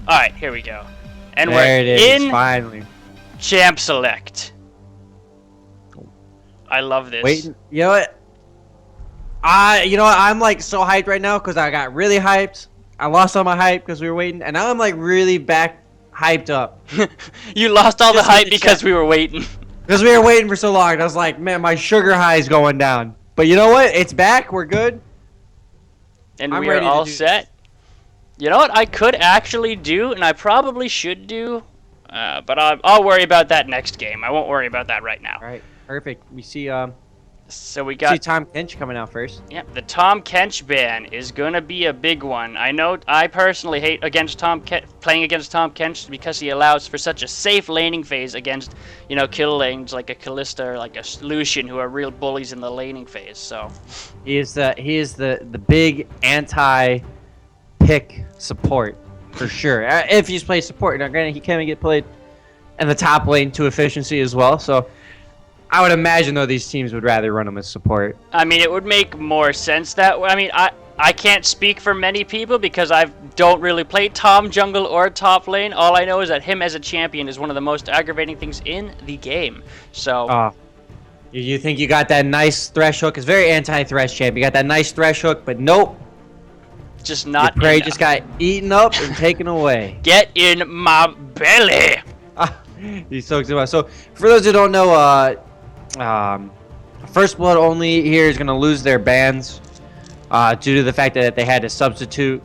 All right, here we go. And There we're it is, in finally. Champ Select. I love this. Wait, you know what? I'm like so hyped right now because I got really hyped. I lost all my hype because we were waiting, and now I'm like really back hyped up. You lost all the Just with hype the because chat. we were waiting. Because we were waiting for so long. And I was like, man, my sugar high is going down. But you know what? It's back. We're good. And I'm we are ready to all do set. this. You know what I could actually do, and I probably should do, but I'll worry about that next game. I won't worry about that right now. All right, perfect. We see So we see got, Tom Kench coming out first. yeah, the Tom Kench ban is gonna be a big one. I know I personally hate playing against Tom Kench because he allows for such a safe laning phase against, kill lanes like a Kalista or like a Lucian who are real bullies in the laning phase. So He is the big anti-pick support for sure. If he's played support, now granted he can get played in the top lane to efficiency as well. So I would imagine though these teams would rather run him as support. I mean, it would make more sense that way. I mean, I can't speak for many people because I don't really play Tom jungle or top lane. All I know is that him as a champion is one of the most aggravating things in the game. So You think you got that nice thresh hook? It's very anti-thresh champ. You got that nice thresh hook, but nope. just not Your prey enough. just got eaten up and taken away. Get in my belly. He's so excited. So for those who don't know, First Blood only here is going to lose their bans due to the fact that they had to substitute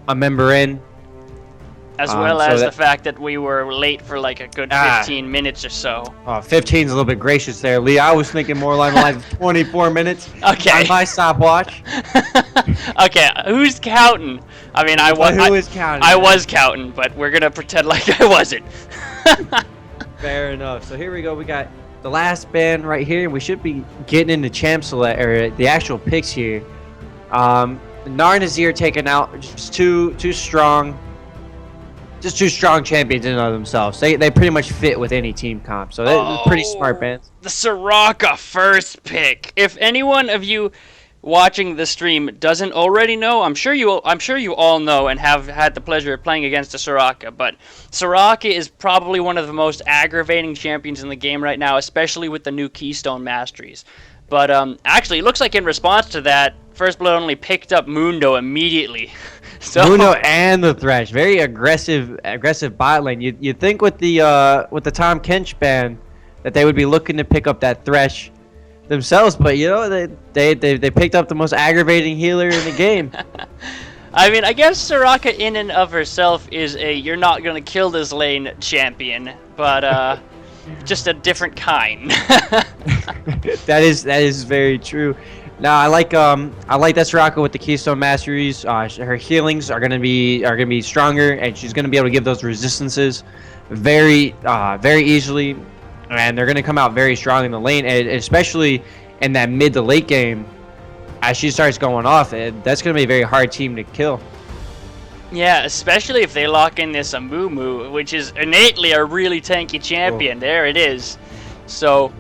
a member in. As well so as that- the fact that we were late for like a good 15 minutes or so. 15 is a little bit gracious there, Lee. I was thinking more along the lines of 24 minutes Okay. on my stopwatch. Okay, who's counting? I mean, Who is counting? I was counting, but we're gonna pretend like I wasn't. Fair enough. So here we go. We got the last ban right here. We should be getting into champ select or the actual picks here. Nar Nazir taken out. Just too strong. Just two strong champions in and of themselves. They pretty much fit with any team comp. So they're pretty smart bans. The Soraka first pick. If anyone of you watching the stream doesn't already know, I'm sure you all know and have had the pleasure of playing against the Soraka, but Soraka is probably one of the most aggravating champions in the game right now, especially with the new Keystone Masteries. But actually, it looks like in response to that, First Blood only picked up Mundo immediately. So Muno and the Thresh, very aggressive bot lane. You'd think with the Tom Kench ban that they would be looking to pick up that Thresh themselves, but they picked up the most aggravating healer in the game. I mean, I guess Soraka in and of herself is a you're not gonna kill this lane champion, but just a different kind. That is very true. Now I like that Soraka with the Keystone Masteries. Her healings are gonna be stronger, and she's gonna be able to give those resistances very easily, and they're gonna come out very strong in the lane, and especially in that mid to late game. As she starts going off, that's gonna be a very hard team to kill. Yeah, especially if they lock in this Amumu, which is innately a really tanky champion. There it is. So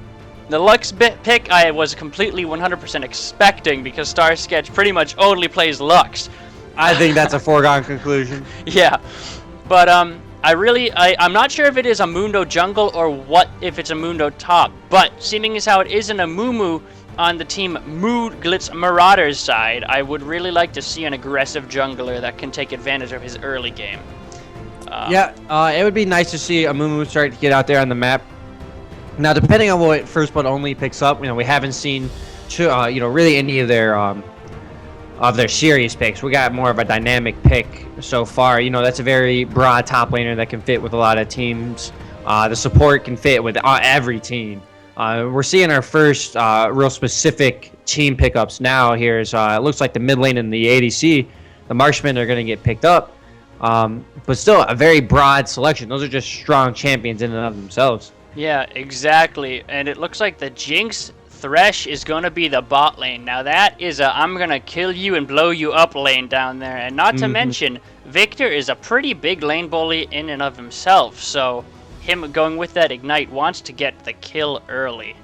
the Lux pick I was completely 100% expecting because Star Sketch pretty much only plays Lux. I think that's a foregone conclusion. Yeah, but I'm not sure if it is a Mundo jungle or what if it's a Mundo top. But seeming as how it is an Amumu on the team Mooglet's Marauders side, I would really like to see an aggressive jungler that can take advantage of his early game. It would be nice to see Amumu start to get out there on the map. Now, depending on what First Blood only picks up, we haven't seen, really any of their serious picks. We got more of a dynamic pick so far. That's a very broad top laner that can fit with a lot of teams. The support can fit with every team. We're seeing our first real specific team pickups now. It looks like the mid lane and the ADC, the Marshmen are going to get picked up. But still, a very broad selection. Those are just strong champions in and of themselves. Yeah, exactly. And it looks like the Jinx Thresh is going to be the bot lane. Now that is a I'm going to kill you and blow you up lane down there. And not to mention, Victor is a pretty big lane bully in and of himself. So him going with that Ignite wants to get the kill early.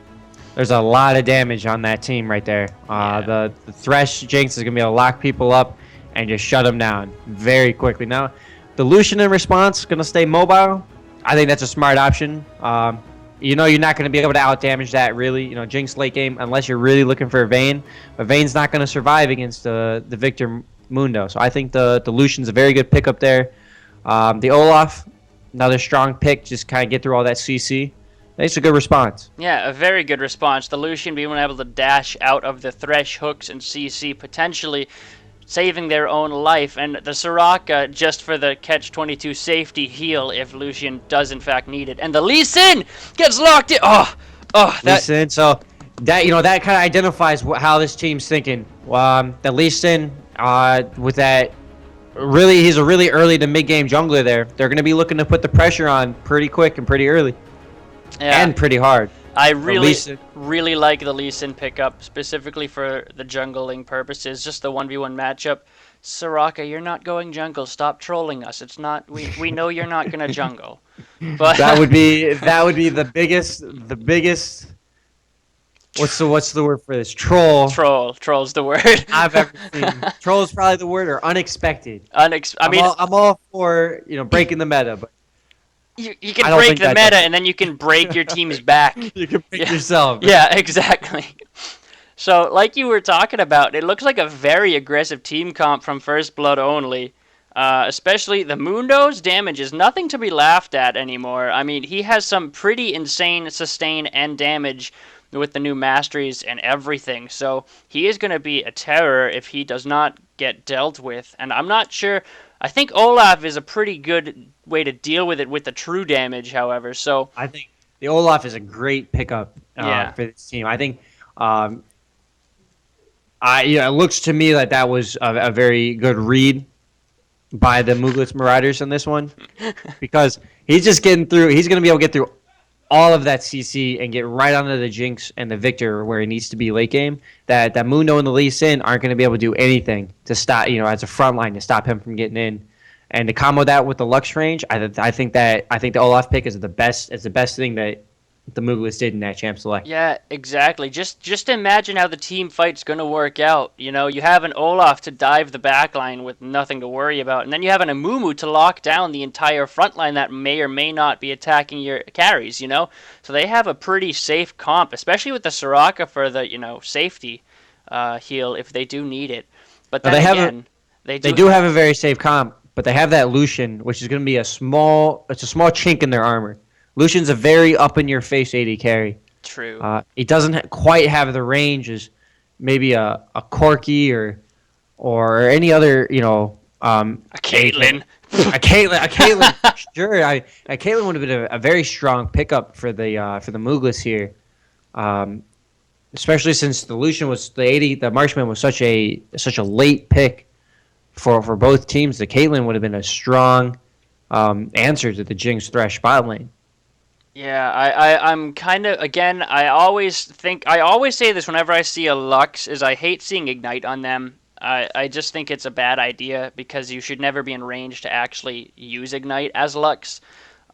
There's a lot of damage on that team right there. The Thresh Jinx is going to be able to lock people up and just shut them down very quickly. Now, The Lucian in response going to stay mobile. I think that's a smart option. You're not going to be able to outdamage that really. Jinx late game unless you're really looking for a Vayne. But Vayne's not going to survive against the Victor Mundo. So I think the Lucian's a very good pickup there. The Olaf, another strong pick. Just kind of get through all that CC. That's a good response. Yeah, a very good response. The Lucian being able to dash out of the Thresh hooks and CC, potentially saving their own life. And the Soraka just for the catch-22 safety heal if Lucian does in fact need it. And the Lee Sin gets locked in. That. Lee Sin, so that that kind of identifies how this team's thinking. The Lee Sin, with that, really, he's a really early to mid-game jungler there. They're going to be looking to put the pressure on pretty quick and pretty early. Yeah. And pretty hard. I really like the Lee Sin pickup, specifically for the jungling purposes, just the 1v1 matchup. Soraka, you're not going jungle. Stop trolling us. It's not. We know you're not gonna jungle. But that would be the biggest. What's the word for this? Troll's the word. I've ever seen. Troll is probably the word, or unexpected. I'm all for breaking the meta, but. You can break the meta, and then you can break your team's back. You can break yourself. Yeah, exactly. So, like you were talking about, it looks like a very aggressive team comp from First Blood only. Especially the Mundo's damage is nothing to be laughed at anymore. I mean, he has some pretty insane sustain and damage with the new masteries and everything. So, he is going to be a terror if he does not get dealt with. And I'm not sure. I think Olaf is a pretty good way to deal with it with the true damage, however. So I think the Olaf is a great pickup for this team. I think it looks to me like that was a very good read by the Mooglet's Marauders in this one because he's just getting through. He's going to be able to get through all of that CC and get right onto the Jinx and the Victor where he needs to be late game. That Mundo and the Lee Sin aren't going to be able to do anything to stop, as a front line to stop him from getting in. And to combo that with the Lux range, I think the Olaf pick is the best thing that the Mooglets did in that champ select. Yeah, exactly. Just imagine how the team fight's going to work out. You have an Olaf to dive the backline with nothing to worry about, and then you have an Amumu to lock down the entire front line that may or may not be attacking your carries, So they have a pretty safe comp, especially with the Soraka for the, safety heal if they do need it. But then they do have a very safe comp, but they have that Lucian, which is going to be a small chink in their armor. Lucian's a very up-in-your-face AD carry. True. He doesn't quite have the range as maybe a Corki or any other, a Caitlyn. A Caitlyn. Sure. A Caitlyn would have been a very strong pickup for the Mooglets here, especially since the Lucian was the Marshman was such a late pick for both teams. The Caitlyn would have been a strong answer to the Jinx Thresh bot lane. Yeah, I'm kind of, again, I always say this whenever I see a Lux, is I hate seeing Ignite on them. I just think it's a bad idea because you should never be in range to actually use Ignite as Lux.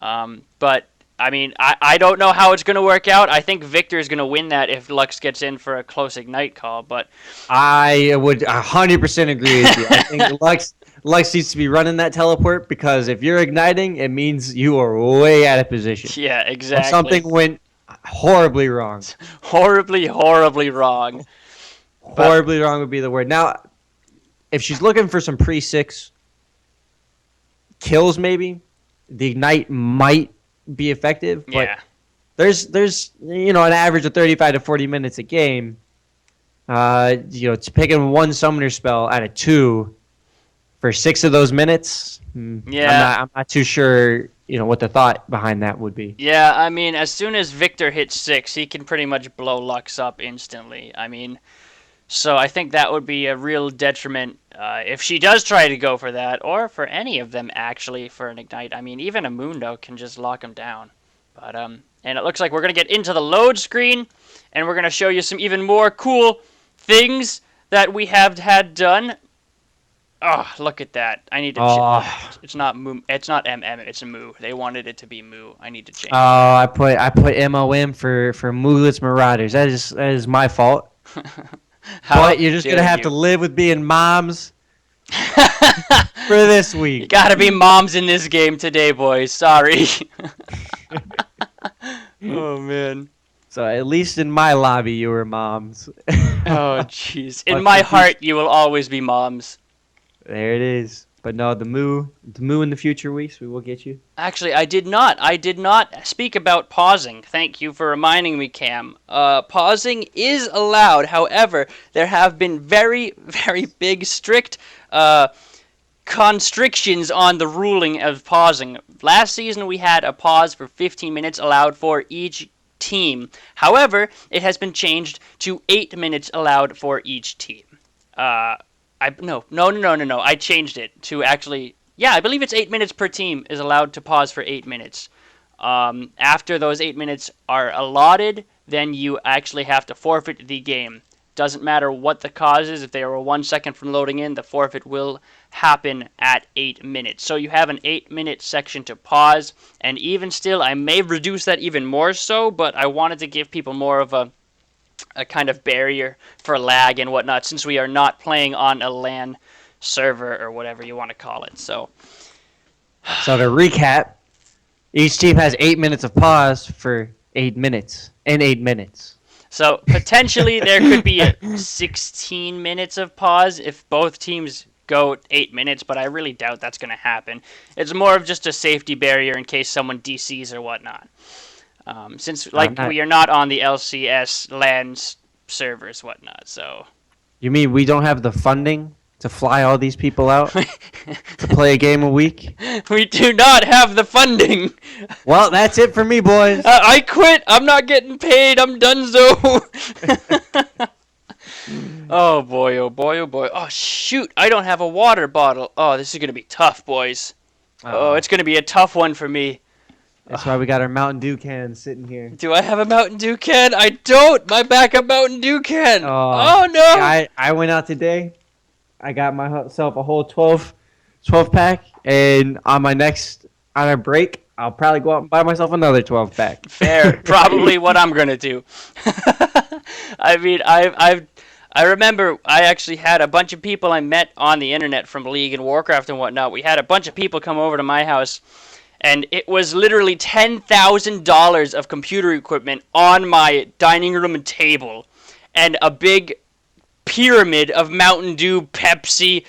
But, I mean, I don't know how it's going to work out. I think Victor is going to win that if Lux gets in for a close Ignite call, but... I would 100% agree with you. I think Lux needs to be running that teleport because if you're igniting, it means you are way out of position. Yeah, exactly. Or something went horribly wrong. Horribly wrong. Horribly wrong would be the word. Now, if she's looking for some pre-6 kills maybe, the ignite might be effective. But yeah. There's an average of 35 to 40 minutes a game. It's picking one summoner spell out of 2 for 6 of those minutes. Yeah. I'm not too sure, what the thought behind that would be. Yeah, I mean, as soon as Victor hits 6, he can pretty much blow Lux up instantly. I mean, so I think that would be a real detriment if she does try to go for that, or for any of them, actually, for an Ignite. I mean, even a Mundo can just lock him down. But, and it looks like we're going to get into the load screen, and we're going to show you some even more cool things that we have had done. Oh, look at that. I need to change. It's not Moo. It's not MM. It's a Moo. They wanted it to be Moo. I need to change. Oh, I put MOM for Mooglet's Marauders. That is my fault. But you're just going to have to live with being moms. for this You week. gotta be moms in this game today, boys. Sorry. Oh, man. So at least in my lobby, you were moms. Oh, jeez. In But my for heart, you will always be moms. There it is. But no, the moo in the future weeks, we will get you. Actually, I did not. I did not speak about pausing. Thank you for reminding me, Cam. Pausing is allowed. However, there have been very, very big, strict constrictions on the ruling of pausing. Last season, we had a pause for 15 minutes allowed for each team. However, it has been changed to 8 minutes allowed for each team. No. I changed it to actually. Yeah, I believe it's 8 minutes per team is allowed to pause for 8 minutes. After those 8 minutes are allotted, then you actually have to forfeit the game. Doesn't matter what the cause is. If they are 1 second from loading in, the forfeit will happen at 8 minutes. So you have an 8-minute section to pause, and even still, I may reduce that even more so, but I wanted to give people more of a kind of barrier for lag and whatnot, since we are not playing on a LAN server or whatever you want to call it. So So to recap, each team has 8 minutes of pause for 8 minutes. In 8 minutes. So potentially there could be 16 minutes of pause if both teams go 8 minutes, but I really doubt that's going to happen. It's more of just a safety barrier in case someone DCs or whatnot. Since we are not on the LCS LAN servers, whatnot. So You mean we don't have the funding to fly all these people out to play a game a week? we do not have the funding. Well, that's it for me, boys. I quit. I'm not getting paid. I'm donezo. Oh boy, oh boy, oh boy. Oh shoot, I don't have a water bottle. Oh, this is going to be tough, boys. Oh, it's going to be a tough one for me. That's why we got our Mountain Dew cans sitting here. Do I have a Mountain Dew can? I don't. My backup Mountain Dew can. Oh no. I went out today. I got myself a whole 12 pack, and on our break, I'll probably go out and buy myself another 12 pack. Fair. Probably what I'm gonna do. I mean, I remember I actually had a bunch of people I met on the internet from League and Warcraft and whatnot. We had a bunch of people come over to my house, and it was literally $10,000 of computer equipment on my dining room and table, and a big pyramid of Mountain Dew, Pepsi,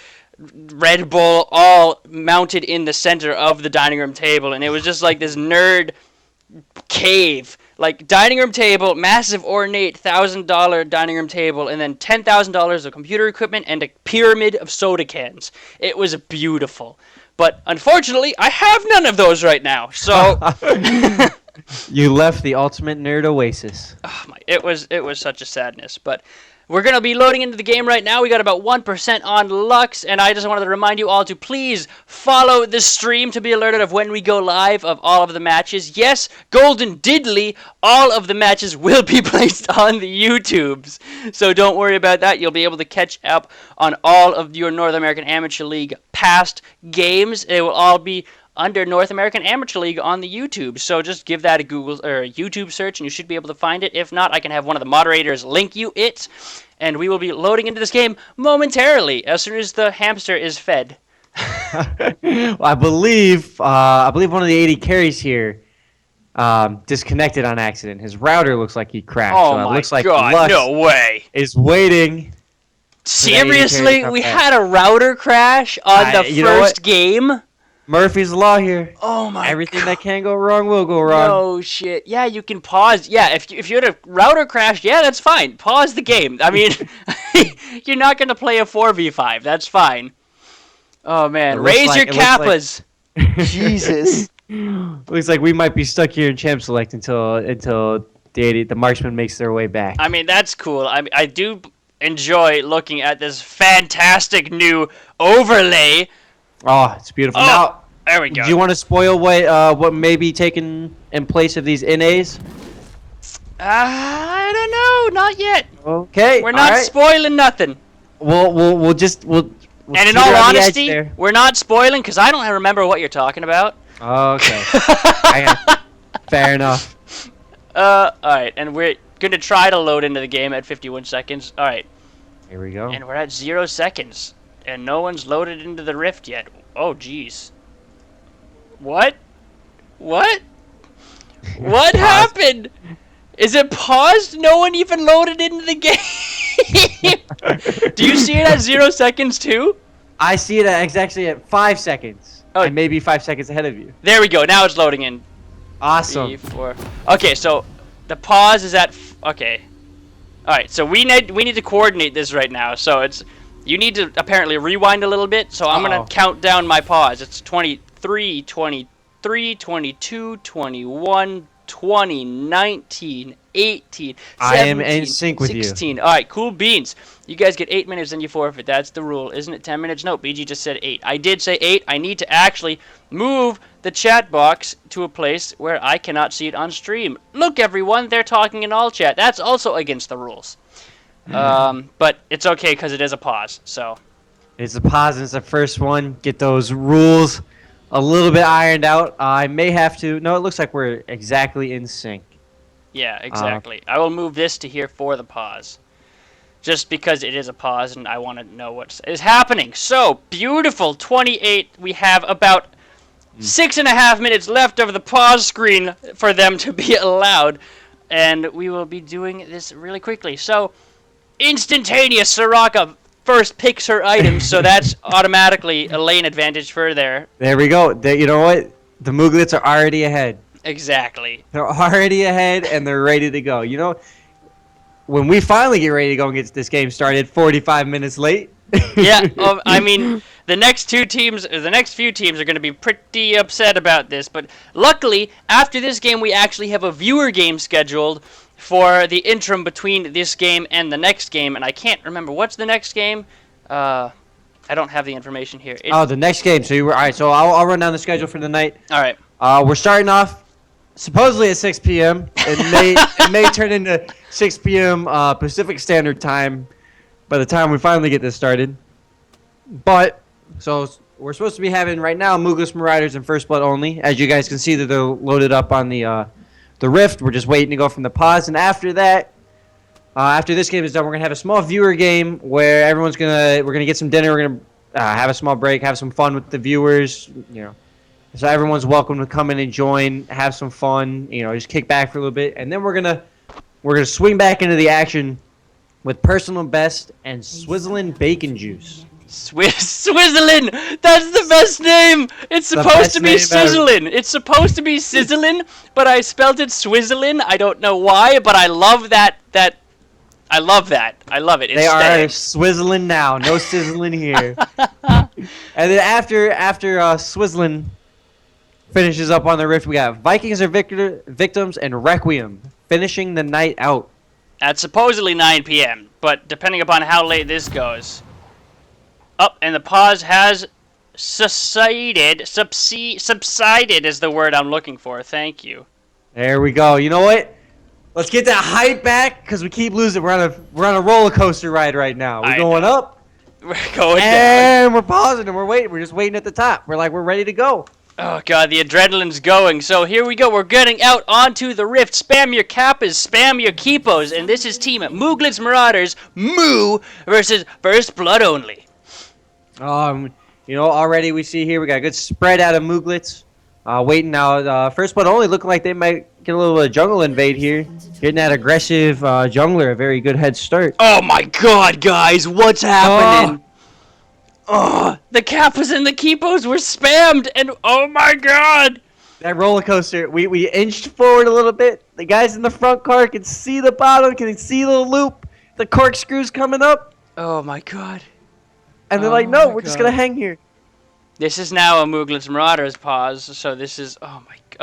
Red Bull, all mounted in the center of the dining room table, and it was just like this nerd cave. Like, dining room table, massive ornate $1,000 dining room table, and then $10,000 of computer equipment and a pyramid of soda cans. It was beautiful. But unfortunately, I have none of those right now. So You left the ultimate nerd oasis. oh my, it was such a sadness. But we're going to be loading into the game right now. We got about 1% on Lux, and I just wanted to remind you all to please follow the stream to be alerted of when we go live of all of the matches. Yes, Golden Diddley, all of the matches will be placed on the YouTubes. So don't worry about that. You'll be able to catch up on all of your North American Amateur League past games. It will all be under North American Amateur League on the YouTube. So just give that a Google or a YouTube search and you should be able to find it. If not, I can have one of the moderators link you it, and we will be loading into this game momentarily as soon as the hamster is fed. Well, I believe one of the 80 carries here disconnected on accident. His router looks like he crashed. Oh so it my looks like god, Lux no way. is waiting. Seriously? We had a router crash on the first game? Murphy's Law here. Oh my Everything god. that can go wrong will go wrong. No shit. Yeah, you can pause. Yeah, if you had a router crash, yeah, that's fine. Pause the game. I mean, you're not going to play a 4v5. That's fine. Oh man, raise your kappas. Jesus. Looks like we might be stuck here in Champ Select until the marksman makes their way back. I mean, that's cool. I do enjoy looking at this fantastic new overlay. Oh, it's beautiful. Oh, now, there we go. Do you want to spoil what may be taken in place of these NAs? I don't know. Not yet. Okay. We're not spoiling nothing. We'll and in all honesty, we're not spoiling because I don't remember what you're talking about. Okay. Fair enough. All right, and we're gonna try to load into the game at 51 seconds. All right. Here we go. And we're at 0 seconds, and no one's loaded into the rift yet. Oh, jeez. What? What? What happened? Is it paused? No one even loaded into the game. Do you see it at 0 seconds too? I see it exactly at 5 seconds. Oh. And maybe 5 seconds ahead of you. There we go. Now it's loading in. Awesome. 3, 4. Okay, so the pause is at. Okay. All right. So we need to coordinate this right now. So you need to apparently rewind a little bit. So I'm gonna count down my pause. It's 23, 23, 22, 21, 20, 19, 18, 17, I am in sync with 16. All right, cool beans. You guys get 8 minutes and you forfeit. That's the rule. Isn't it 10 minutes? No, BG just said 8. I did say 8. I need to actually move the chat box to a place where I cannot see it on stream. Look, everyone, they're talking in all chat. That's also against the rules. But it's okay because it is a pause. So it's a pause and it's the first one. Get those rules a little bit ironed out. I may have to. No, it looks like we're exactly in sync. Yeah, exactly. I will move this to here for the pause. Just because it is a pause and I want to know what is happening. So, beautiful. 28. We have about 6.5 minutes left of the pause screen for them to be allowed. And we will be doing this really quickly. So, instantaneous. Soraka first picks her items, so that's automatically a lane advantage for there. There we go. You know what? The Mooglets are already ahead. Exactly. They're already ahead and they're ready to go. You know, when we finally get ready to go and get this game started, 45 minutes late. Yeah, I mean, the next few teams are going to be pretty upset about this. But luckily, after this game, we actually have a viewer game scheduled for the interim between this game and the next game. And I can't remember what's the next game. I don't have the information here. The next game. So all right. So I'll run down the schedule for the night. All right. We're starting off supposedly at 6 p.m. It may turn into 6 p.m. Pacific Standard Time by the time we finally get this started. But so we're supposed to be having right now Mooglet, Marauders, and First Blood only. As you guys can see, that they're loaded up on the Rift. We're just waiting to go from the pause, and after that, after this game is done, we're gonna have a small viewer game where we're gonna get some dinner. We're gonna have a small break, have some fun with the viewers. You know. So everyone's welcome to come in and join, have some fun, just kick back for a little bit, and then we're gonna swing back into the action with personal best and Swizzlin' Bacon Juice. Swizzlin'! That's the best name! It's supposed to be Sizzlin'. It's supposed to be Sizzlin', but I spelled it Swizzlin'. I don't know why, but I love that. I love that. I love it. They are swizzling now. No sizzling here. And then after Swizzlin' finishes up on the Rift, we got Vikings are victims and Requiem finishing the night out. At supposedly 9 p.m., but depending upon how late this goes. And the pause has subsided is the word I'm looking for. Thank you. There we go. You know what? Let's get that hype back because we keep losing. We're on a roller coaster ride right now. We're going up. We're going down. And we're pausing and we're waiting. We're just waiting at the top. We're ready to go. Oh, God, the adrenaline's going. So here we go. We're getting out onto the Rift. Spam your Kappas, spam your Keepos. And this is Team Mooglet's Marauders, Moo versus First Blood only. Already we see here we got a good spread out of Mooglets. Waiting now. First Blood only looking like they might get a little bit of jungle invade here. Getting that aggressive jungler, a very good head start. Oh, my God, guys. What's happening? Oh, the Kappas and the Keepos were spammed, and oh my God! That roller coaster, we inched forward a little bit. The guys in the front car can see the bottom, can see the loop. The corkscrew's coming up. Oh my God. And they're like, no, we're just going to hang here. This is now a Mooglet's Marauders pause, so this is, oh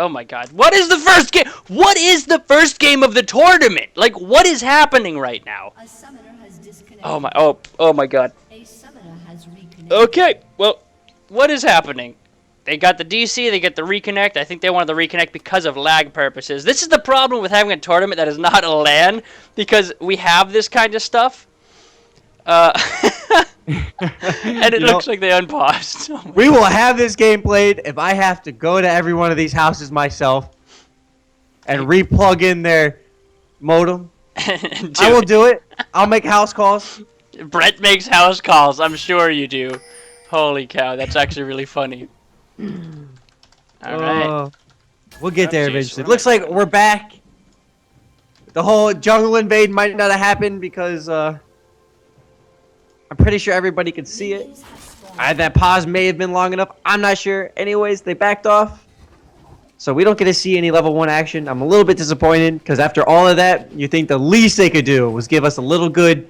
my God. What is the first game? What is the first game of the tournament? Like, what is happening right now? A summoner has disconnected. Oh my God. A summoner has reconnected. Okay, well, what is happening? They got the DC, they get the reconnect. I think they wanted the reconnect because of lag purposes. This is the problem with having a tournament that is not a LAN, because we have this kind of stuff. And it looks like they unpaused. Oh we will have this game played if I have to go to every one of these houses myself and replug in their modem. I will do it. I'll make house calls. Brett makes house calls. I'm sure you do. Holy cow, that's actually really funny. All right. We'll get there Oopsies, eventually. what am Looks I like doing? we're back. The whole jungle invade might not have happened because I'm pretty sure everybody could see it. That pause may have been long enough. I'm not sure. Anyways, they backed off. So we don't get to see any level 1 action. I'm a little bit disappointed because after all of that, you think the least they could do was give us a little good,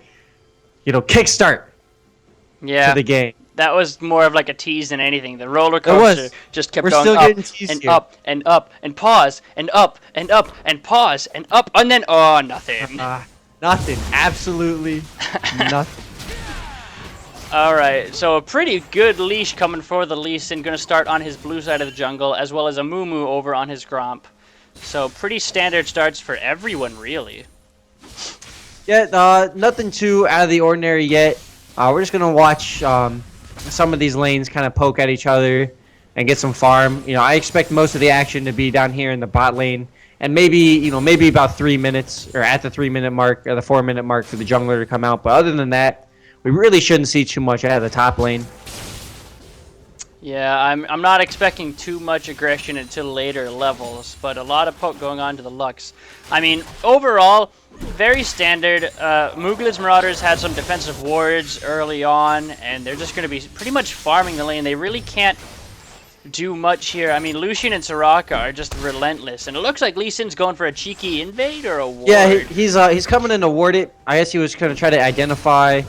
kickstart to Yeah. the game. That was more of like a tease than anything. The roller It was. coaster just kept We're going still up getting teased and here. up and up and pause and up and up and pause and up and then nothing. Nothing. Absolutely nothing. All right, so a pretty good leash coming for the Lee Sin. Going to start on his blue side of the jungle, as well as a Moo Moo over on his Gromp. So pretty standard starts for everyone, really. Yeah, nothing too out of the ordinary yet. We're just gonna watch some of these lanes kind of poke at each other and get some farm. I expect most of the action to be down here in the bot lane, and maybe about 3 minutes or at the 3-minute mark or the 4-minute mark for the jungler to come out. But other than that, we really shouldn't see too much out of the top lane. Yeah, I'm not expecting too much aggression until later levels, but a lot of poke going on to the Lux. I mean, overall, very standard. Mooglet's Marauders had some defensive wards early on, and they're just going to be pretty much farming the lane. They really can't do much here. I mean, Lucian and Soraka are just relentless, and it looks like Lee Sin's going for a cheeky invade or a ward. Yeah, he's coming in to ward it. I guess he was going to try to identify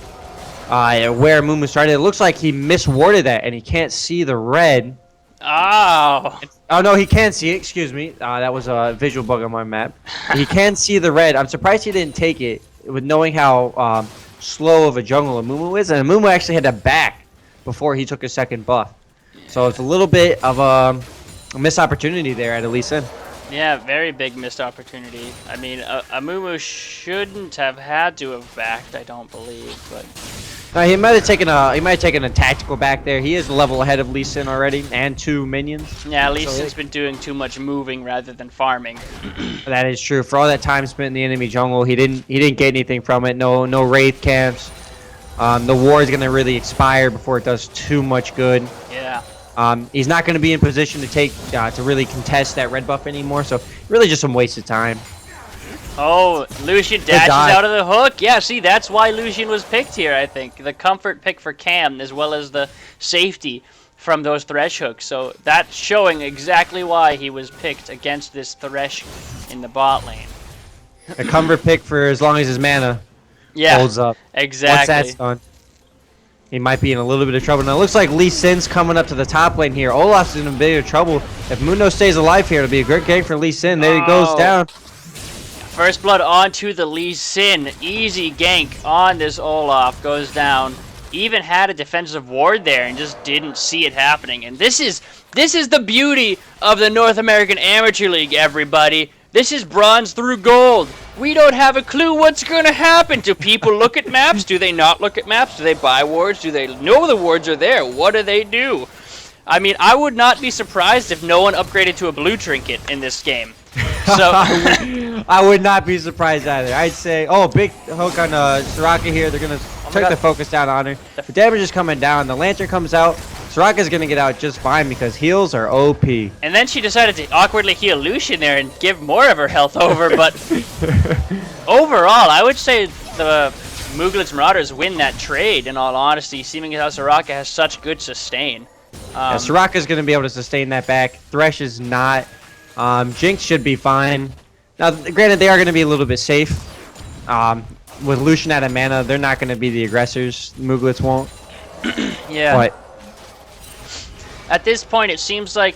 where Mumu started. It looks like he miswarded that, and he can't see the red. Oh. Oh, no, he can see it. Excuse me. That was a visual bug on my map. He can see the red. I'm surprised he didn't take it, with knowing how slow of a jungle Mumu is. And Mumu actually had to back before he took his second buff. So it's a little bit of a missed opportunity there at Lee Sin. Yeah, very big missed opportunity. I mean, Amumu shouldn't have had to have backed, I don't believe, but... He might have taken a tactical back there. He is a level ahead of Lee Sin already, and 2 minions. Yeah, Lee Sin's been doing too much moving rather than farming. That is true. For all that time spent in the enemy jungle, he didn't get anything from it. No wraith camps. The war is gonna really expire before it does too much good. Yeah. He's not going to be in position to to really contest that red buff anymore, so really just some wasted time. Oh, Lucian dashes out of the hook. Yeah, see, that's why Lucian was picked here, I think. The comfort pick for Cam, as well as the safety from those Thresh hooks. So that's showing exactly why he was picked against this Thresh in the bot lane. A comfort pick for as long as his mana holds up. Exactly. Once that's done, he might be in a little bit of trouble. Now it looks like Lee Sin's coming up to the top lane here. Olaf's in a bit of trouble. If Mundo stays alive here, it'll be a great game for Lee Sin. There he goes down. First blood onto the Lee Sin. Easy gank on this Olaf. Goes down. Even had a defensive ward there and just didn't see it happening. And this is the beauty of the North American Amateur League, everybody. This is bronze through gold. We don't have a clue what's going to happen. Do people look at maps? Do they not look at maps? Do they buy wards? Do they know the wards are there? What do they do? I mean, I would not be surprised if no one upgraded to a blue trinket in this game. So I would not be surprised either. I'd say, big hook on Soraka here. They're going to take the focus down on her. The damage is coming down. The lantern comes out. Soraka's going to get out just fine because heals are OP. And then she decided to awkwardly heal Lucian there and give more of her health over. But overall, I would say the Mooglet's Marauders win that trade, in all honesty, seeming as how Soraka has such good sustain. Yeah, Soraka's going to be able to sustain that back. Thresh is not. Jinx should be fine. Now, granted, they are going to be a little bit safe. With Lucian out of mana, they're not going to be the aggressors. Mooglets won't. Yeah. But at this point, it seems like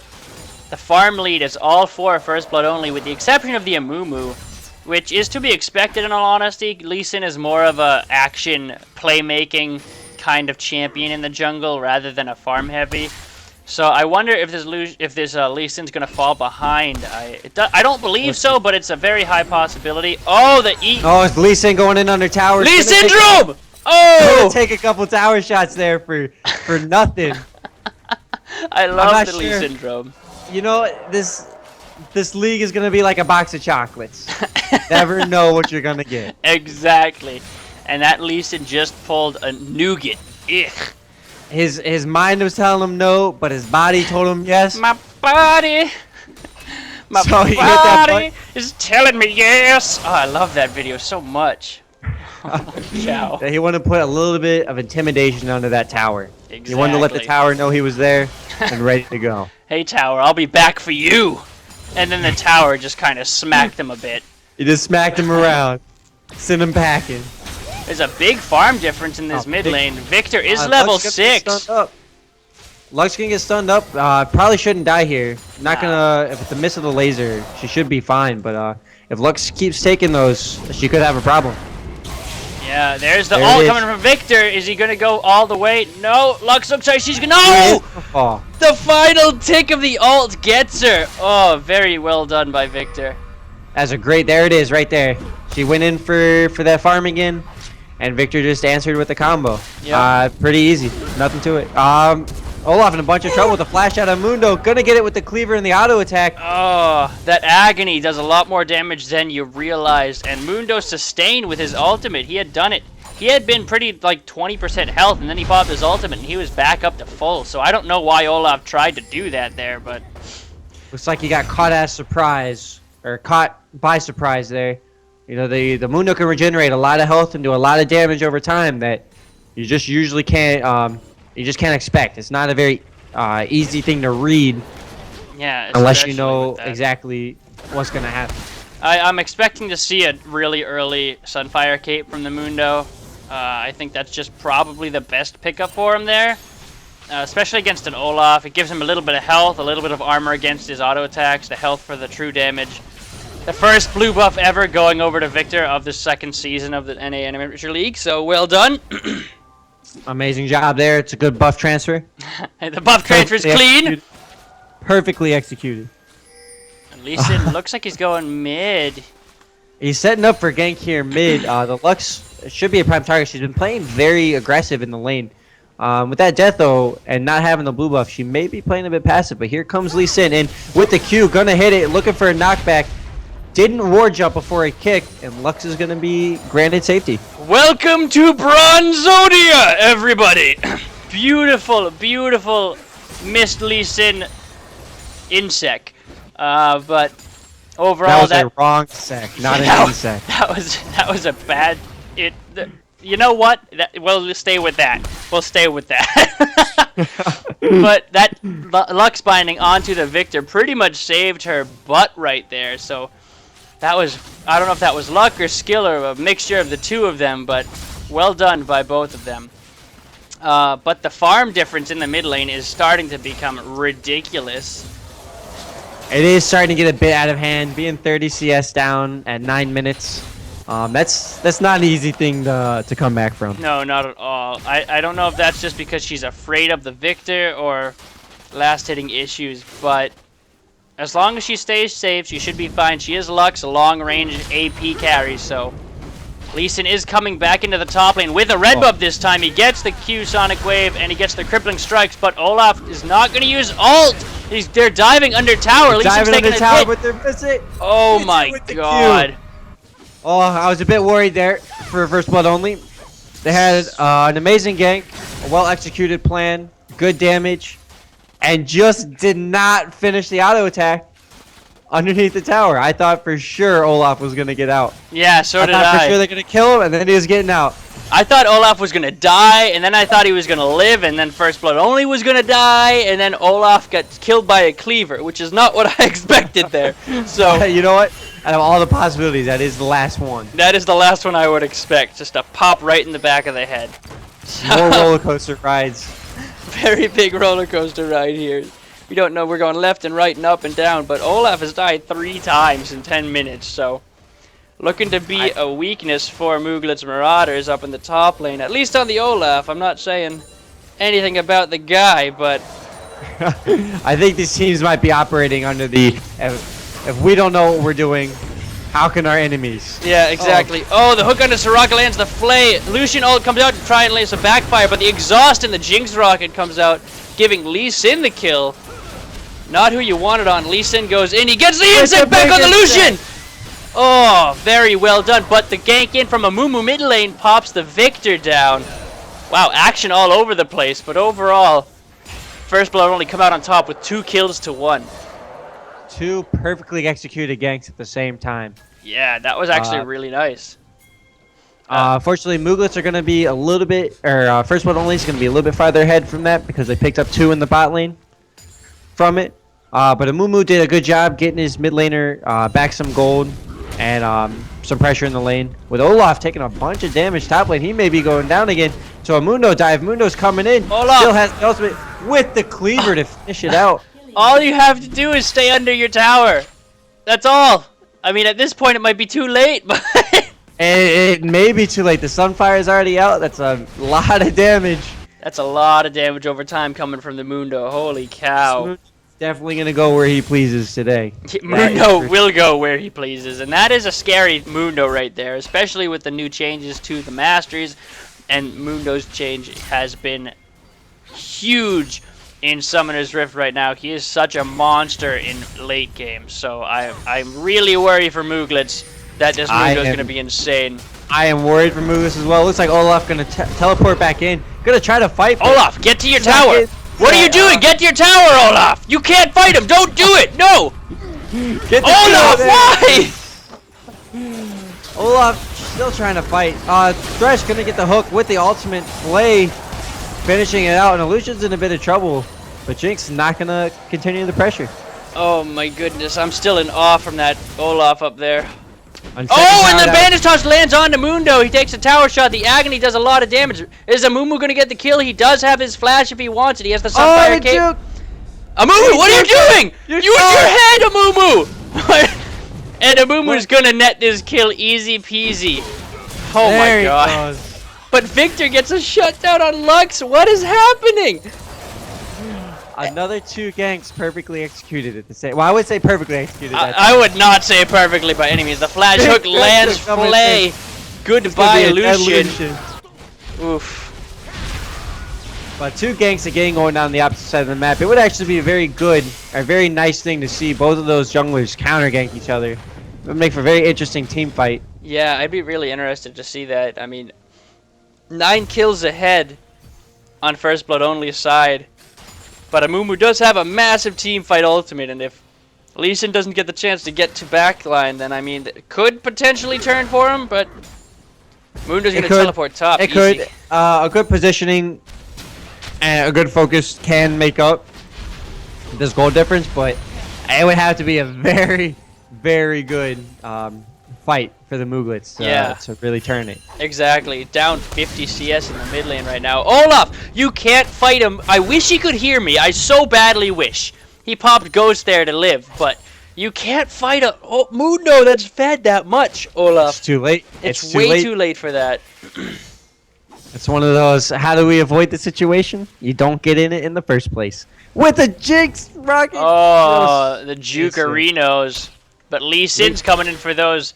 the farm lead is all for First Blood only, with the exception of the Amumu, which is to be expected in all honesty. Lee Sin is more of a action playmaking kind of champion in the jungle rather than a farm heavy. So I wonder if this Lee Sin's gonna fall behind. I don't believe so, but it's a very high possibility. Oh, it's Lee Sin going in under tower. Lee Syndrome! Oh! Take a couple tower shots there for nothing. I love the Lee Syndrome. You know, this league is gonna be like a box of chocolates. Never know what you're gonna get. Exactly. And that Lee Sin just pulled a nougat. Ugh. his mind was telling him no, but his body told him yes. My body. My So he hit that body is telling me yes. Oh, I love that video so much. Cow. That he wanted to put a little bit of intimidation under that tower. He wanted to let the Exactly. tower know he was there and ready to go. Hey, tower, I'll be back for you. And then the tower just kind of smacked him a bit. He just smacked him around, sent him packing. There's a big farm difference in this Oh, mid big- lane. Victor is Lux level gonna get 6. stunned up. Lux gonna get stunned up. Probably shouldn't die here. Not Nah. gonna. If it's a miss of the laser, she should be fine. But if Lux keeps taking those, she could have a problem. Yeah, there's the There ult it is. coming from Victor. Is he going to go all the way? No, Lux looks like she's going to... There No! is the fall. The final tick of the ult gets her. Oh, very well done by Victor. That's a great. There it is, right there. She went in for that farm again, and Victor just answered with the combo. Yeah. Pretty easy. Nothing to it. Olaf in a bunch of trouble with the flash out of Mundo. Gonna get it with the cleaver and the auto attack. Oh, that agony does a lot more damage than you realized. And Mundo sustained with his ultimate. He had done it. He had been pretty, like, 20% health, and then he popped his ultimate, and he was back up to full. So I don't know why Olaf tried to do that there, but... Looks like he got caught as surprise, or caught by surprise there. You know, the Mundo can regenerate a lot of health and do a lot of damage over time that you just usually can't expect. It's not a very easy thing to read Yeah, unless you especially know with that. exactly what's gonna happen. I'm expecting to see a really early Sunfire Cape from the Mundo. I think that's just probably the best pickup for him there. Especially against an Olaf. It gives him a little bit of health, a little bit of armor against his auto attacks, the health for the true damage. The first blue buff ever going over to Victor of the second season of the NA Amateur League, so well done. Amazing job there. It's a good buff transfer. The buff transfer is Perfectly clean. executed. Perfectly executed. At least it looks like he's going mid. He's setting up for gank here mid. The Lux should be a prime target. She's been playing very aggressive in the lane. With that death though, and not having the blue buff, she may be playing a bit passive. But here comes Lee Sin, and with the Q, gonna hit it, looking for a knockback. Didn't ward jump before he kicked, and Lux is gonna be granted safety. Welcome to Bronzodia, everybody! Beautiful, beautiful Mist Lee Sin insect. But overall, That was a wrong sec, not that an was- insect. that was a bad. You know what? We'll stay with that. We'll stay with that. But that Lux binding onto the Victor pretty much saved her butt right there. So that was, I don't know if that was luck or skill or a mixture of the two of them, but well done by both of them. But the farm difference in the mid lane is starting to become ridiculous. It is starting to get a bit out of hand, being 30 CS down at 9 minutes. That's not an easy thing to come back from. No, not at all. I don't know if that's just because she's afraid of the Victor or last hitting issues, but as long as she stays safe, she should be fine. She is Lux, a long-range AP carry, so Lee Sin is coming back into the top lane with a red buff this time. He gets the Q Sonic Wave and he gets the crippling strikes, but Olaf is not going to use ult. They're diving under tower. Lee Sin's Diving taking under a tower, hit. but they're missing. Oh Hits it my with the Q. god. Oh, I was a bit worried there for First Blood only. They had an amazing gank, a well-executed plan, good damage, and just did not finish the auto attack underneath the tower. I thought for sure Olaf was going to get out. Yeah, so did thought I. for sure they're going to kill him, and then he was getting out. I thought Olaf was gonna die, and then I thought he was gonna live, and then First Blood only was gonna die, and then Olaf got killed by a cleaver, which is not what I expected there. So You know what? Out of all the possibilities, that is the last one. that is the last one I would expect, just a pop right in the back of the head. More roller coaster rides. Very big roller coaster ride here. We don't know, we're going left and right and up and down, but Olaf has died 3 times in 10 minutes, so looking to be a weakness for Mooglet's Marauders up in the top lane, at least on the Olaf. I'm not saying anything about the guy, but I think these teams might be operating under the if we don't know what we're doing, how can our enemies? yeah, exactly. Oh, the hook onto Soraka lands the flay. Lucian ult comes out to try and lay some backfire, but the exhaust and the Jinx rocket comes out, giving Lee Sin the kill. Not who you wanted on. Lee Sin goes in. He gets the insect back on the Lucian! Oh, very well done. But the gank in from a Mumu mid lane pops the Victor down. Wow, action all over the place, but overall, First Blood only come out on top with 2 kills to 1. 2 perfectly executed ganks at the same time. Yeah, that was actually really nice. Fortunately, Mooglets are going to be a little bit, or First Blood only is going to be a little bit farther ahead from that because they picked up 2 in the bot lane from it. But Amumu did a good job getting his mid laner back some gold and some pressure in the lane. With Olaf taking a bunch of damage top lane, he may be going down again. So a Mundo dive. Mundo's coming in. Olaf still has the ultimate with the cleaver to finish it out. All you have to do is stay under your tower. That's all. I mean, at this point, it might be too late, but... And it may be too late. The Sunfire is already out. That's a lot of damage. That's a lot of damage over time coming from the Mundo. Holy cow. Definitely going to go where he pleases today. Mundo will go where he pleases, and that is a scary Mundo right there, especially with the new changes to the Masters, and Mundo's change has been huge in Summoner's Rift right now. He is such a monster in late game, so I'm really worried for Mooglets that this Mundo is going to be insane. I am worried for Mooglets as well. Looks like Olaf going to teleport back in. Going to try to fight. Olaf, get to your tower. What are you doing? Get to your tower, Olaf. You can't fight him. Don't do it. No. Olaf, why? Olaf still trying to fight. Thresh going to get the hook with the ultimate play. Finishing it out, and Illusion's in a bit of trouble. But Jinx not going to continue the pressure. Oh my goodness. I'm still in awe from that Olaf up there. Oh, and the bandage toss lands on to Mundo. He takes a tower shot. The agony does a lot of damage. Is Amumu going to get the kill? He does have his flash if he wants it. He has the Sunfire cape. Amumu, what are you doing? Use your head, Amumu! And Amumu's going to net this kill easy peasy. Oh my god. But Victor gets a shutdown on Lux. What is happening? Another 2 ganks perfectly executed at the same. Well, I would say perfectly executed. I would not say perfectly by any means. The flash hook lands flay. Goodbye, Lucian. Oof. But 2 ganks again going down the opposite side of the map. It would actually be a very good, a very nice thing to see both of those junglers counter gank each other. It would make for a very interesting team fight. Yeah, I'd be really interested to see that. I mean, 9 kills ahead on First Blood only side. But Amumu does have a massive team fight ultimate, and if Lee Sin doesn't get the chance to get to backline, then I mean, it could potentially turn for him, but Mundo's going to teleport top. It could. A good positioning and a good focus can make up this goal difference, but it would have to be a very, very good fight for the Mooglets to really turn it. Exactly. Down 50 CS in the mid lane right now. Olaf, you can't fight him. I wish he could hear me. I so badly wish. He popped Ghost there to live, but you can't fight a Mundo that's fed that much, Olaf. It's too late. It's way too late for that. It's one of those, how do we avoid the situation? You don't get in it in the first place. With a Jinx rocket! Oh, the Jukarinos. But Lee Sin's coming in for those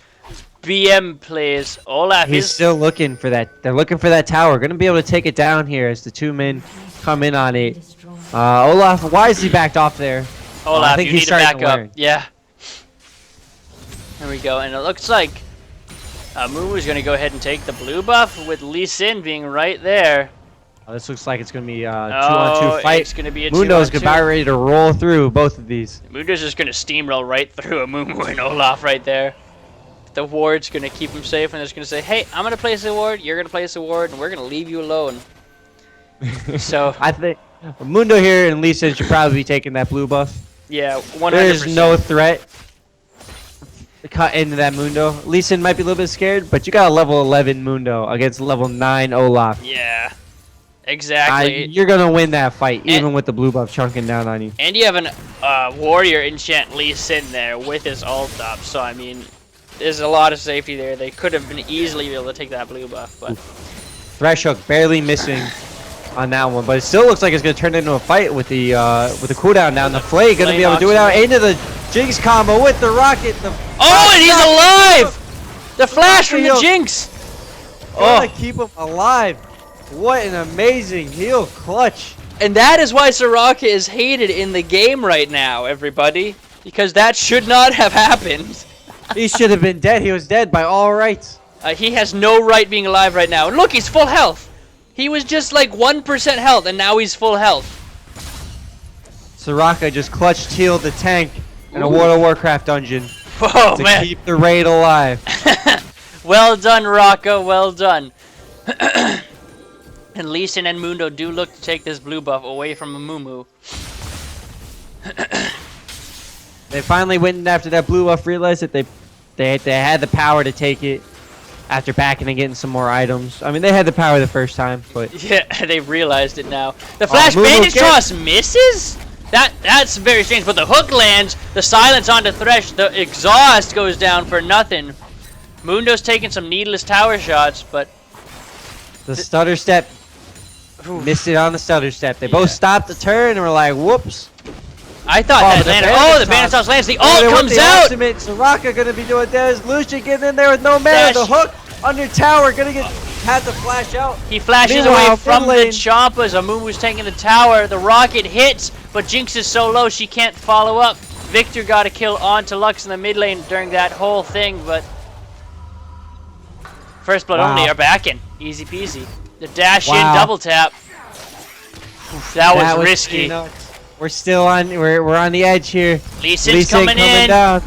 BM plays. Olaf He's still looking for that. They're looking for that tower. Going to be able to take it down here as the 2 men come in on it. Olaf wisely backed off there. Olaf, I think you he's need to back to up. learn. Yeah. There we go. And it looks like Amumu is going to go ahead and take the blue buff with Lee Sin being right there. This looks like it's going to be a 2-on-2 fight. It's going to be a Mundo's 2-on-2. about ready to roll through both of these. Mundo's just going to steamroll right through Amumu and Olaf right there. The ward's going to keep him safe, and it's going to say, hey, I'm going to place a ward, you're going to place a ward, and we're going to leave you alone. So I think Mundo here and Lee Sin should probably be taking that blue buff. yeah, 100%. There is no threat to cut into that Mundo. Lee Sin might be a little bit scared, but you got a level 11 Mundo against level 9 Olaf. Yeah, exactly. You're going to win that fight, even with the blue buff chunking down on you. And you have an warrior enchant Lee Sin there with his ult up, so I mean, there's a lot of safety there. They could have been easily able to take that blue buff, but Thresh hook barely missing on that one, but it still looks like it's going to turn into a fight with the cooldown down. The Flay going to be able to do it out into the Jinx combo with the rocket. Oh, and he's alive! The flash from the Jinx! Oh, keep him alive. What an amazing heal clutch. And that is why Soraka is hated in the game right now, everybody. Because that should not have happened. He should have been dead. He was dead by all rights. He has no right being alive right now. And look, he's full health. He was just like 1% health, and now he's full health. Soraka just clutched healed the tank in a World of Warcraft dungeon Whoa, to man. keep the raid alive. Well done, Rocco. Well done. And Lee Sin and Mundo do look to take this blue buff away from Amumu. They finally went after that blue buff, realized that they had the power to take it after backing and getting some more items. I mean, they had the power the first time, but Yeah, they've realized it now. The Flash Mumu Bandage Toss misses? That's very strange, but the hook lands, the silence onto Thresh, the exhaust goes down for nothing. Mundo's taking some needless tower shots, but the stutter step missed it on the stutter step. They both stopped the turn and were like, whoops. I thought that landed. Oh, the Bandage Toss lands. The ult With comes the out! ultimate, Soraka gonna be doing this. Lucian getting in there with no mana. Dash. The hook under tower gonna have to flash out. He flashes Meanwhile, away from mid the lane. Champas. Amumu's taking the tower. The rocket hits, but Jinx is so low she can't follow up. Victor got a kill onto Lux in the mid lane during that whole thing, but First Blood only are backing. Easy peasy. The dash in double tap. Oof, that was risky. We're still on. We're on the edge here. Lee Sin's coming in. Down.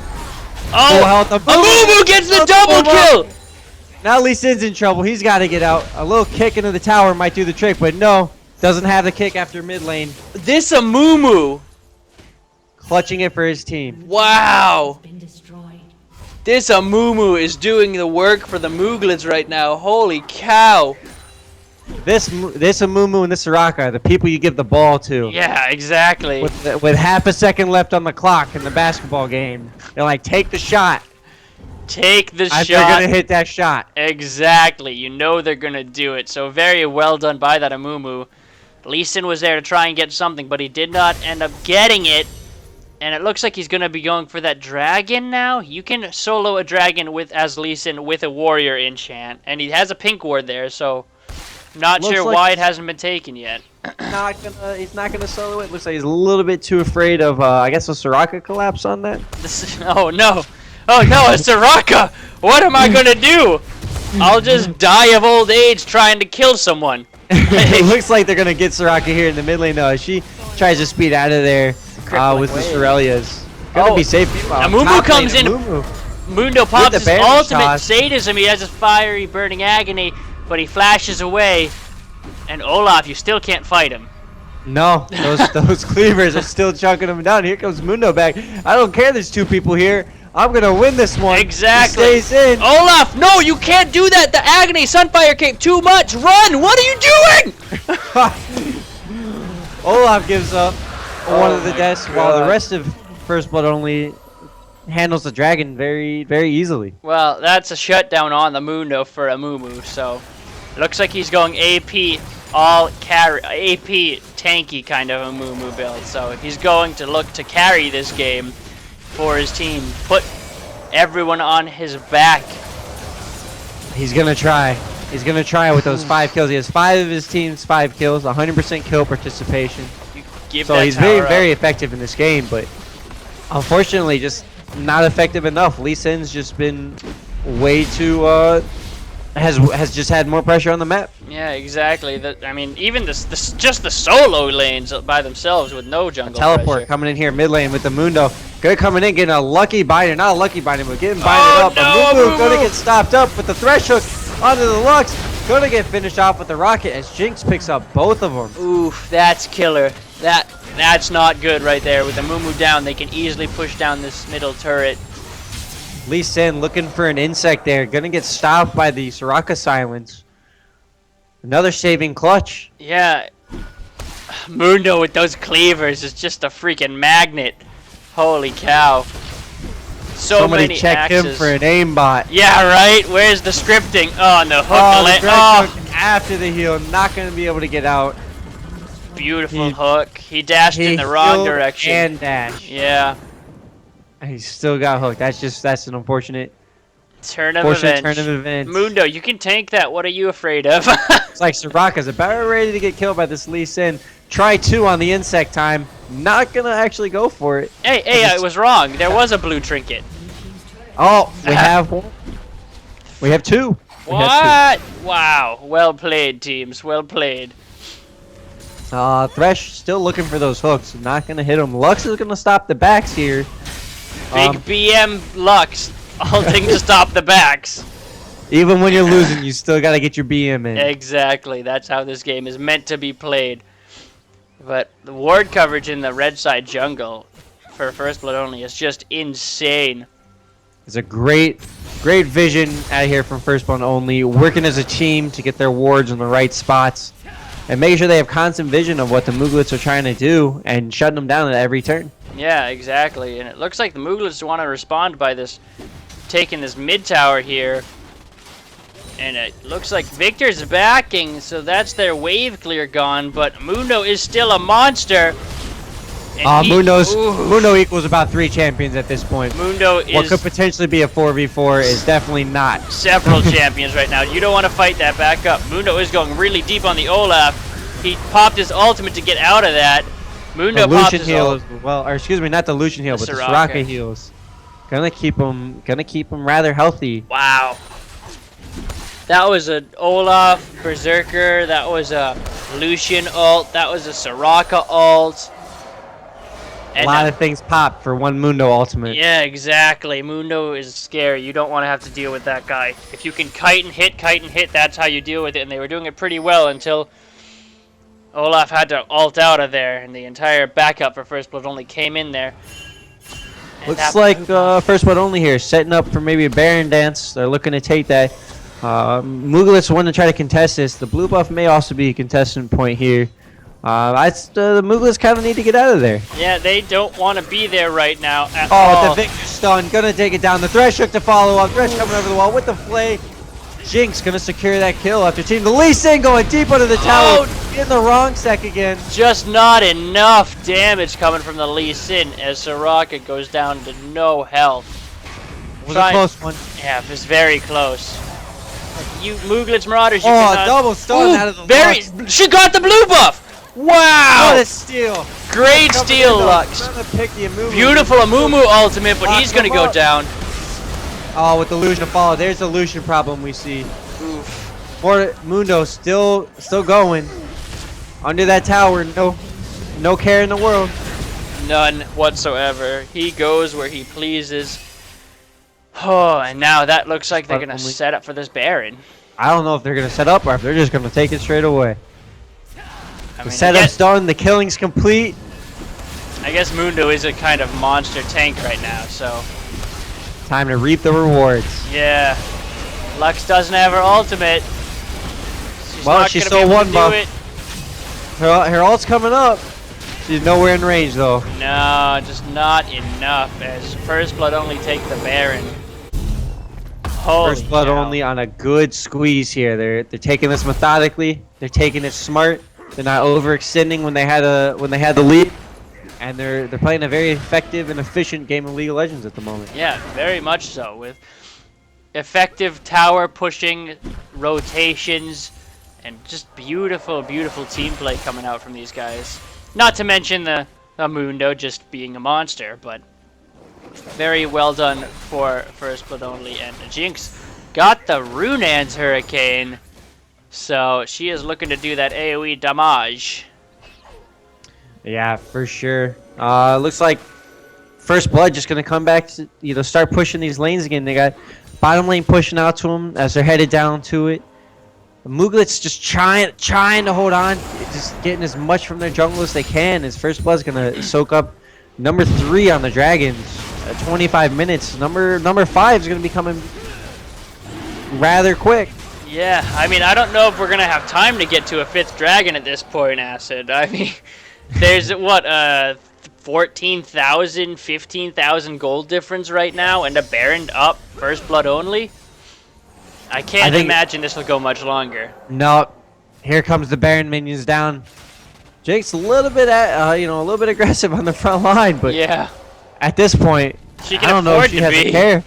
Oh, Amumu gets the double kill. Now Lee Sin's in trouble. He's got to get out. A little kick into the tower might do the trick, but no, doesn't have the kick after mid lane. This Amumu. Clutching it for his team. Wow. Been destroyed. This Amumu is doing the work for the Mooglets right now. Holy cow. This Amumu and this Soraka are the people you give the ball to. Yeah, exactly. With half a second left on the clock in the basketball game, they're like, take the shot. Take the shot. They're gonna hit that shot. Exactly. You know they're gonna do it. So very well done by that Amumu. Lee Sin was there to try and get something, but he did not end up getting it. And it looks like he's gonna be going for that dragon now. You can solo a dragon as Lee Sin with a warrior enchant, and he has a pink ward there, so not Looks sure like why it hasn't been taken yet. He's not gonna solo it. Looks like he's a little bit too afraid of I guess a Soraka collapse on that. Oh no. Oh no, it's Soraka! What am I gonna do? I'll just die of old age trying to kill someone. It looks like they're gonna get Soraka here in the mid lane though. She tries to speed out of there with the Shurelya's. Gonna be safe. Amumu comes in. Mundo pops the his bandage ultimate toss. sadism. He has his fiery burning agony, but he flashes away. And Olaf, you still can't fight him. No, those cleavers are still chunking him down. Here comes Mundo back. I don't care. There's two people here. I'm gonna win this one. Exactly. He stays in. Olaf, no, you can't do that. The agony, Sunfire Cape, too much. Run! What are you doing? Olaf gives up one of the my deaths, God. while the rest of First Blood only handles the dragon very, very easily. Well, that's a shutdown on the Mundo for Amumu. So, looks like he's going AP all carry, AP tanky kind of a Amumu build. So he's going to look to carry this game for his team. Put everyone on his back. He's gonna try. He's gonna try with those 5 kills. He has 5 of his team's 5 kills, 100% kill participation. So he's very effective in this game, but unfortunately, just not effective enough. Lee Sin's just been way too has just had more pressure on the map. Yeah, exactly. I mean, even just the solo lanes by themselves with no jungle Teleport pressure. coming in here mid lane with the Mundo. Good coming in, getting a lucky binder. Not a lucky binder, but getting binded up. No, Amumu gonna get stopped up with the Thresh hook onto the Lux. Gonna get finished off with the Rocket as Jinx picks up both of them. Oof, that's killer. That's not good right there. With the Amumu down, they can easily push down this middle turret. Lee Sin looking for an insect there. Gonna get stopped by the Soraka silence. Another saving clutch. Yeah. Mundo with those cleavers is just a freaking magnet. Holy cow. So Somebody many checked axes. him for an aimbot. Yeah, right? Where's the scripting? Oh, and the hook. The drag hook after the heal. Not gonna be able to get out. Beautiful hook. He dashed in the wrong healed direction. and dash. Yeah. He still got hooked. That's an unfortunate Turn of turn events. of events. Mundo, you can tank that. What are you afraid of? It's like Soraka's about ready to get killed by this Lee Sin. Try 2 on the insect time. Not gonna actually go for it. hey, I was wrong. There was a blue trinket. Oh, we have one. We have 2. What? Wow. Well played, teams. Well played. Thresh still looking for those hooks. Not gonna hit him. Lux is gonna stop the backs here. Big BM Lux. Ulting to stop the backs. Even when you're losing, you still gotta get your BM in. Exactly. That's how this game is meant to be played. But the ward coverage in the red side jungle for First Blood only is just insane. It's a great vision out here from First Blood only, working as a team to get their wards in the right spots, and making sure they have constant vision of what the Mooglets are trying to do, and shutting them down at every turn. Yeah, exactly. And it looks like the Mooglets want to respond by this, taking this mid tower here. And it looks like Victor's backing, so that's their wave clear gone, but Mundo is still a monster. Mundo equals about 3 champions at this point. Mundo What is could potentially be a 4v4 is definitely not. several champions right now. You don't want to fight that back up. Mundo is going really deep on the Olaf. He popped his ultimate to get out of that. Mundo The popped Lucian his heal, ult. or excuse me, not the Lucian heal, The but the Soraka. Soraka heals. Gonna keep him rather healthy. Wow. That was a Olaf Berserker. That was a Lucian ult. That was a Soraka ult. A lot of things pop for one Mundo ultimate. Yeah, exactly. Mundo is scary. You don't want to have to deal with that guy. If you can kite and hit, that's how you deal with it. And they were doing it pretty well until Olaf had to ult out of there, and the entire backup for First Blood only came in there. And Looks like First Blood only here, setting up for maybe a Baron dance. They're looking to take that. Mooglet's want to try to contest this. The blue buff may also be a contestant point here. The Mooglets kind of need to get out of there. Yeah, they don't want to be there right now at Oh, all. the Victor stun, gonna take it down. The Thresh hook to follow up. Thresh coming over the wall with the flay. Jinx gonna secure that kill after team. The Lee Sin going deep under the tower. In the wrong sec again. Just not enough damage coming from the Lee Sin as Soraka goes down to no health. It was a close one. Yeah, it was very close. You Mooglets Marauders, you Oh, cannot... double stun Ooh, out of the very. Lux. She got the blue buff. Wow! What a steal. Great steal, Lux. Trying to pick the Amumu. Beautiful Amumu ultimate, but he's gonna Lock him go up. down. Oh, with the Lucian to follow. There's the Lucian problem we see. Oof. More Mundo still going. Under that tower, no care in the world. None whatsoever. He goes where he pleases. Oh, and now that looks like they're gonna set up for this Baron. I don't know if they're gonna set up or if they're just gonna take it straight away. I The mean, setup's done, the killing's complete. I guess Mundo is a kind of monster tank right now, so Time to reap the rewards. yeah. Lux doesn't have her ultimate. She's still one buff. Her ult's coming up. She's nowhere in range though. No, just not enough as First Blood only take the Baron. Holy First Blood cow. only on a good squeeze here. They're taking this methodically. They're taking it smart. They're not overextending when they had the lead, and they're playing a very effective and efficient game of League of Legends at the moment. Yeah, very much so, with effective tower pushing, rotations, and just beautiful, beautiful team play coming out from these guys. Not to mention the Mundo just being a monster, but very well done for First Blood only. And Jinx got the Runan's Hurricane, so she is looking to do that AoE damage. Yeah, for sure. Looks like First Blood just gonna come back to start pushing these lanes again. They got bottom lane pushing out to them as they're headed down to it. Mooglet's just trying to hold on, just getting as much from their jungle as they can. As First Blood's gonna soak up number 3 on the Dragons at 25 minutes. Number 5 is gonna be coming rather quick. Yeah, I mean, I don't know if we're gonna have time to get to a 5th dragon at this point, Acid. I mean, there's what 14,000, 15,000 gold difference right now, and a Baron up, First Blood only. I can't imagine this will go much longer. No, here comes the Baron minions down. Jake's a little bit a little bit aggressive on the front line, but yeah, at this point, she I can don't know afford if she to has be. a care.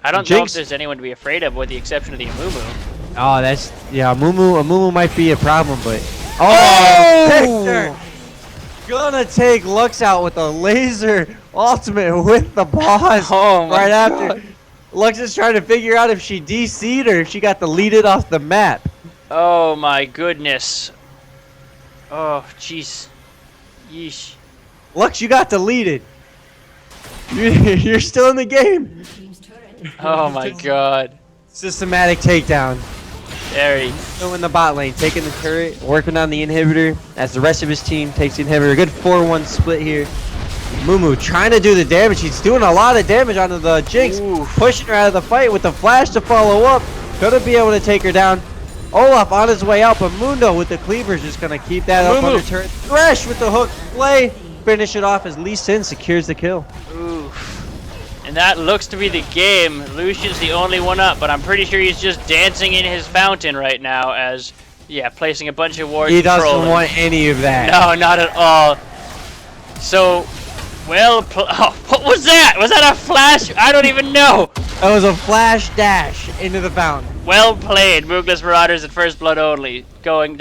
I don't know if Jinx. there's anyone to be afraid of, with the exception of the Amumu. Oh, that's Amumu might be a problem, but Victor gonna take Lux out with a laser ultimate with the boss Oh my right God. after. Lux is trying to figure out if she DC'd or if she got deleted off the map. Oh my goodness. Oh, jeez. Yeesh. Lux, you got deleted. You're still in the game. Blue team's turret. Oh my god. Systematic takedown. There he. Still in the bot lane, taking the turret, working on the inhibitor as the rest of his team takes the inhibitor. A good 4-1 split here. Mumu trying to do the damage. He's doing a lot of damage onto the Jinx. Ooh. Pushing her out of the fight with the flash to follow up. Gonna be able to take her down. Olaf on his way out, but Mundo with the cleaver is just gonna keep that up on Mumu. the turret. Thresh with the hook play. Finish it off as Lee Sin secures the kill. Ooh. And that looks to be the game. Lucian's the only one up, but I'm pretty sure he's just dancing in his fountain right now as, yeah, placing a bunch of wards. He and doesn't trolling. want any of that. No, not at all. So, well, oh, what was that? Was that a flash? I don't even know. That was a flash dash into the fountain. Well played, Mooglet's Marauders at first blood only, going down.